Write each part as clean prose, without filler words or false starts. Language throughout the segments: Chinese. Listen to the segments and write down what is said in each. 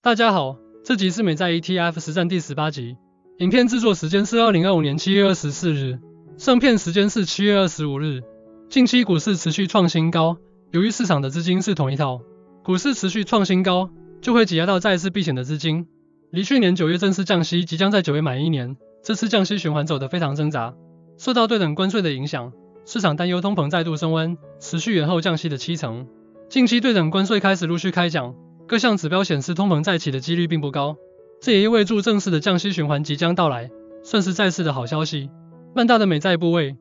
大家好，这集是美债 ETF 实战第18集。影片制作时间是2025年7月24日，上片时间是7月25日。近期股市持续创新高，由于市场的资金是同一套，股市持续创新高，就会挤压到债市避险的资金。离去年9月正式降息，即将在9月满1年，这次降息循环走得非常挣扎。受到对等关税的影响，市场担忧通膨再度升温，持续延后降息的7成。近期对等关税开始陆续开奖。各项指标显示通膨再起的几率并不高，这也意味着正式的降息循环即将到来，算是债市的好消息。曼大的美债部位，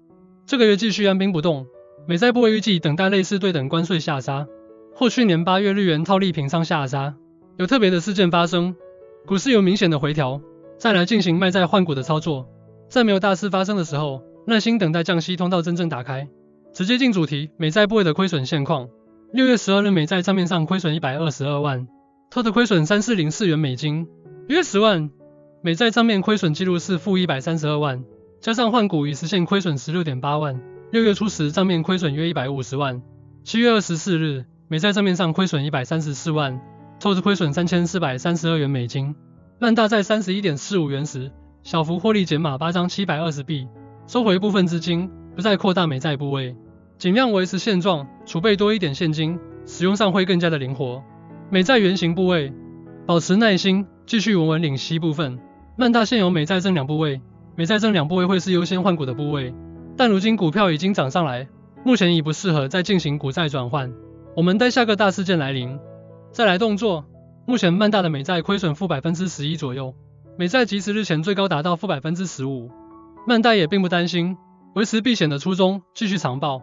这个月继续按兵不动，美债部位预计等待类似对等关税下杀，或去年8月日元套利平仓下杀，有特别的事件发生，股市有明显的回调，再来进行卖债换股的操作。在没有大事发生的时候，耐心等待降息通道真正打开。直接进主题，美债部位的亏损现况。6月12日美债账面上亏损122万，偷的亏损3404元美金，约10万。美债账面亏损记录是负132万，加上换股已实现亏损16.8万。6月初时账面亏损约150万。7月24日美债账面上亏损134万，偷的亏损3432元美金。曼大在31.45元时，小幅获利减码8张720币，收回部分资金，不再扩大美债部位。尽量维持现状，储备多一点现金，使用上会更加的灵活。美债原型部位，保持耐心，继续稳稳领息部分。曼大现有美债增两部位，美债增两部位会是优先换股的部位，但如今股票已经涨上来，目前已不适合再进行股债转换。我们待下个大事件来临，再来动作。目前曼大的美债亏损负11%左右，美债即时日前最高达到负15%。曼大也并不担心，维持避险的初衷，继续长抱。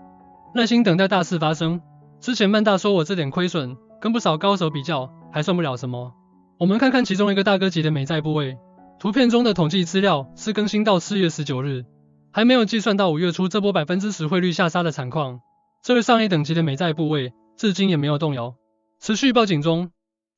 耐心等待大事发生。之前曼大说我这点亏损，跟不少高手比较，还算不了什么。我们看看其中一个大哥级的美债部位，图片中的统计资料是更新到4月19日，还没有计算到5月初这波10%汇率下杀的惨况。这位上一等级的美债部位，至今也没有动摇，持续抱紧中。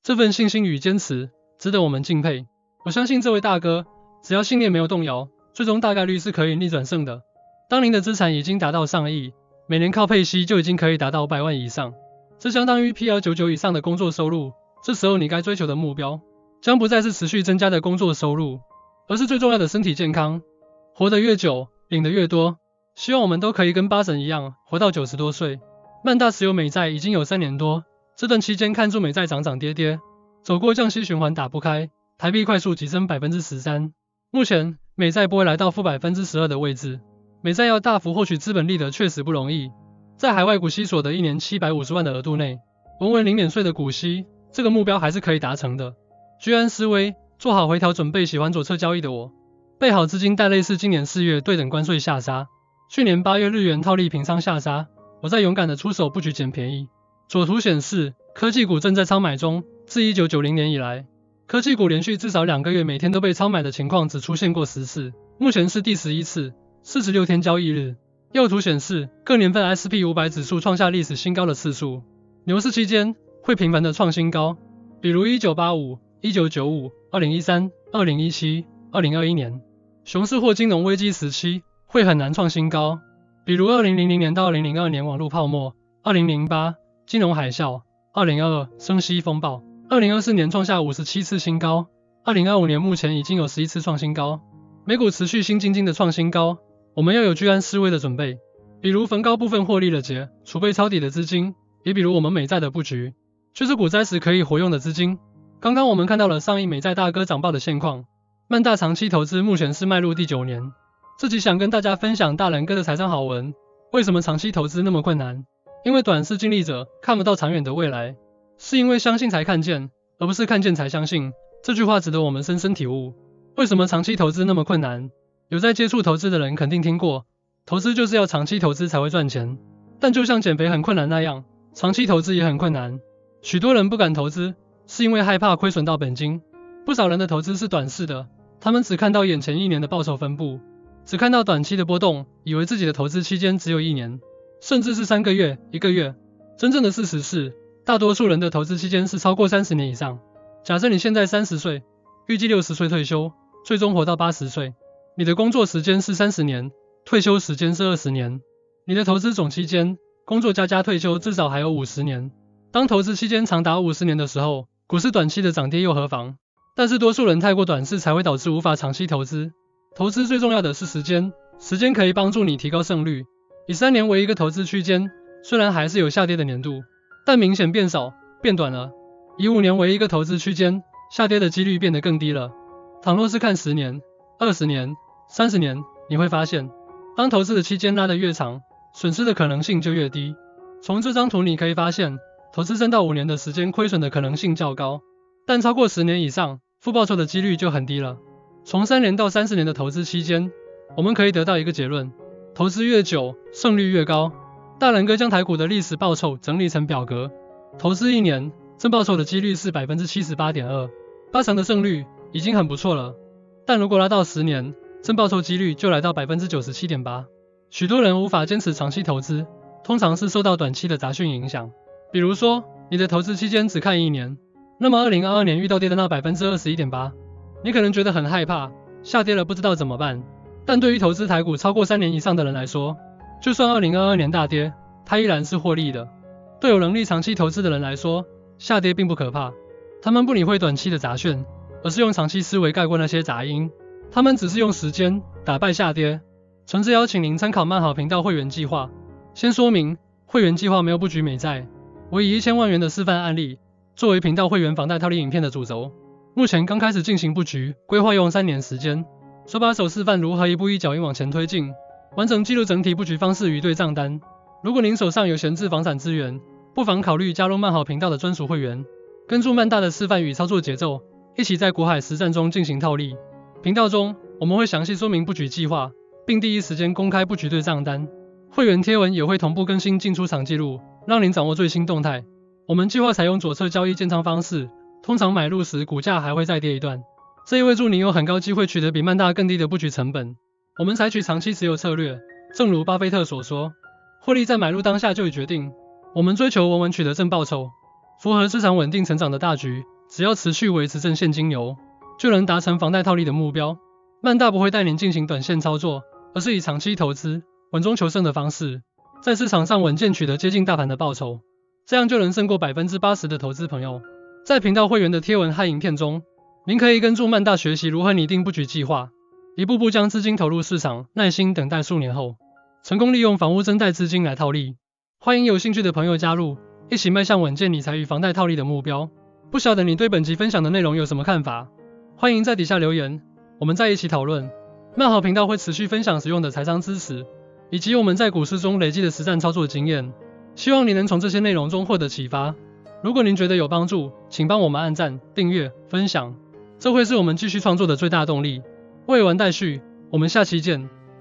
这份信心与坚持，值得我们敬佩。我相信这位大哥，只要信念没有动摇，最终大概率是可以逆转胜的。当您的资产已经达到上亿，每年靠配息就已经可以达到500万以上，这相当于 PR99 以上的工作收入。这时候你该追求的目标，将不再是持续增加的工作收入，而是最重要的身体健康。活得越久，领得越多。希望我们都可以跟巴神一样，活到90多岁。曼大持有美债已经有3年多，这段期间看住美债涨涨跌跌，走过降息循环打不开，台币快速急升13%。目前美债不会来到负12%的位置。美债要大幅获取资本利得确实不容易，在海外股息所得1年750万的额度内，稳稳领免税的股息，这个目标还是可以达成的。居安思危，做好回调准备。喜欢左侧交易的我，备好资金待类似今年4月对等关税下杀，去年8月日元套利平仓下杀，我在勇敢的出手布局捡便宜。左图显示，科技股正在超买中，自1990年以来，科技股连续至少2个月每天都被超买的情况只出现过10次，目前是第11次。46天交易日。右图显示，各年份 SP500 指数创下历史新高的次数，牛市期间会频繁的创新高，比如1985、1995、2013、2017、2021年。熊市或金融危机时期会很难创新高，比如2000年到2002年网络泡沫、2008金融海啸、2022升息风暴、2024年创下57次新高， 2025年目前已经有11次创新高。美股持续新经的创新高，我们要有居安思危的准备，比如逢高部分获利了结，储备抄底的资金，也比如我们美债的布局，就是股灾时可以活用的资金。刚刚我们看到了上亿美债大哥涨爆的现况，曼大长期投资目前是迈入第9年。自己想跟大家分享大人哥的财商好文。为什么长期投资那么困难？因为短视经历者看不到长远的未来，是因为相信才看见，而不是看见才相信。这句话值得我们深深体悟。为什么长期投资那么困难？有在接触投资的人肯定听过，投资就是要长期投资才会赚钱。但就像减肥很困难那样，长期投资也很困难。许多人不敢投资，是因为害怕亏损到本金。不少人的投资是短视的，他们只看到眼前1年的报酬分布，只看到短期的波动，以为自己的投资期间只有1年，甚至是3个月、1个月。真正的事实是，大多数人的投资期间是超过30年以上。假设你现在30岁，预计60岁退休，最终活到80岁。你的工作时间是30年，退休时间是20年。你的投资总期间，工作加退休至少还有50年。当投资期间长达50年的时候，股市短期的涨跌又何妨？但是多数人太过短视才会导致无法长期投资。投资最重要的是时间，时间可以帮助你提高胜率。以3年为一个投资区间，虽然还是有下跌的年度，但明显变少、变短了。以5年为一个投资区间，下跌的几率变得更低了。倘若是看10年、20年、30年，你会发现，当投资的期间拉得越长，损失的可能性就越低。从这张图你可以发现，投资3到5年的时间亏损的可能性较高，但超过10年以上，负报酬的几率就很低了。从3年到30年的投资期间，我们可以得到一个结论：投资越久，胜率越高。大人哥将台股的历史报酬整理成表格，投资1年，正报酬的几率是 78.2%， 80%的胜率已经很不错了。但如果拉到10年，正报酬几率就来到 97.8%。许多人无法坚持长期投资，通常是受到短期的杂讯影响。比如说，你的投资期间只看1年，那么2022年遇到跌的那 21.8%， 你可能觉得很害怕，下跌了不知道怎么办。但对于投资台股超过3年以上的人来说，就算2022年大跌，他依然是获利的。对有能力长期投资的人来说，下跌并不可怕，他们不理会短期的杂讯，而是用长期思维盖过那些杂音。他们只是用时间打败下跌。诚挚邀请您参考慢好频道会员计划。先说明，会员计划没有布局美债，我以1000万元的示范案例作为频道会员房贷套利影片的主轴。目前刚开始进行布局，规划用3年时间，手把手示范如何一步一脚印往前推进，完整记录整体布局方式与对账单。如果您手上有闲置房产资源，不妨考虑加入慢好频道的专属会员，跟住慢大的示范与操作节奏，一起在股海实战中进行套利。频道中我们会详细说明布局计划，并第一时间公开布局对账单。会员贴文也会同步更新进出场记录，让您掌握最新动态。我们计划采用左侧交易建仓方式，通常买入时股价还会再跌一段，这意味着你有很高机会取得比慢大更低的布局成本。我们采取长期持有策略，正如巴菲特所说，获利在买入当下就已决定。我们追求稳稳取得正报酬，符合市场稳定成长的大局，只要持续维持正现金流，就能达成房贷套利的目标。慢大不会带您进行短线操作，而是以长期投资、稳中求胜的方式，在市场上稳健取得接近大盘的报酬，这样就能胜过 80% 的投资朋友。在频道会员的贴文和影片中，您可以跟住慢大学习如何拟定布局计划，一步步将资金投入市场，耐心等待数年后，成功利用房屋增贷资金来套利。欢迎有兴趣的朋友加入，一起迈向稳健理财与房贷套利的目标。不晓得你对本集分享的内容有什么看法？欢迎在底下留言，我们再一起讨论。慢好频道会持续分享实用的财商知识，以及我们在股市中累积的实战操作经验，希望你能从这些内容中获得启发。如果您觉得有帮助，请帮我们按赞、订阅、分享，这会是我们继续创作的最大动力。未完待续，我们下期见。